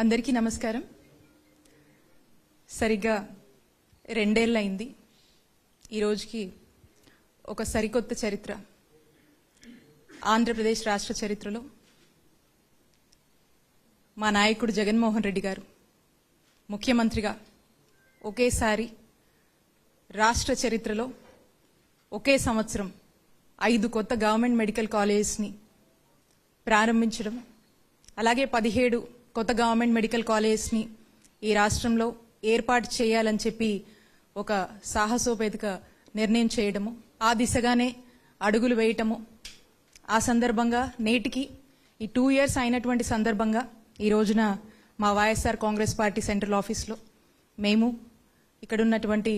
అందరికీ నమస్కారం. సరిగ్గా 2 ఏళ్ళు అయింది ఈ రోజుకి ఒక సరికొత్త చరిత్ర ఆంధ్రప్రదేశ్ రాష్ట్ర చరిత్రలో మా నాయకుడు జగన్మోహన్ రెడ్డి గారు ముఖ్యమంత్రిగా ఒకేసారి రాష్ట్ర చరిత్రలో ఒకే సంవత్సరం 5 కొత్త గవర్నమెంట్ మెడికల్ కాలేజెస్ని ప్రారంభించడం, అలాగే 17 కొత్త గవర్నమెంట్ మెడికల్ కాలేజెస్ని ఈ రాష్ట్రంలో ఏర్పాటు చేయాలని చెప్పి ఒక సాహసోపేత నిర్ణయం చేయడము, ఆ దిశగానే అడుగులు వేయటము. ఆ సందర్భంగా నేటికి ఈ 2 years అయినటువంటి సందర్భంగా ఈ రోజున మా వైఎస్ఆర్ కాంగ్రెస్ పార్టీ సెంట్రల్ ఆఫీస్లో మేము, ఇక్కడున్నటువంటి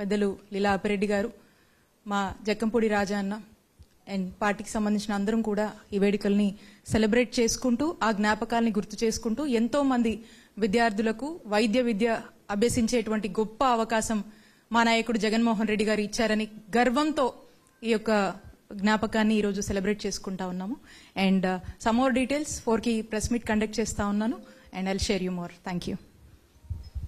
పెద్దలు లీలా అప్పిరెడ్డి గారు, మా జక్కంపూడి రాజా అన్న అండ్ పార్టీకి సంబంధించిన అందరం కూడా ఈ వేడుకల్ని సెలబ్రేట్ చేసుకుంటూ, ఆ జ్ఞాపకాలని గుర్తు చేసుకుంటూ, ఎంతో మంది విద్యార్థులకు వైద్య విద్య అభ్యసించేటువంటి గొప్ప అవకాశం మా నాయకుడు జగన్మోహన్ రెడ్డి గారు ఇచ్చారని గర్వంతో ఈ యొక్క జ్ఞాపకాన్ని ఈరోజు సెలబ్రేట్ చేసుకుంటా ఉన్నాము. అండ్ సమ్ మోర్ డీటెయిల్స్ 4కి ప్రెస్ మీట్ కండక్ట్ చేస్తా ఉన్నాను and I'll share you more. Thank you.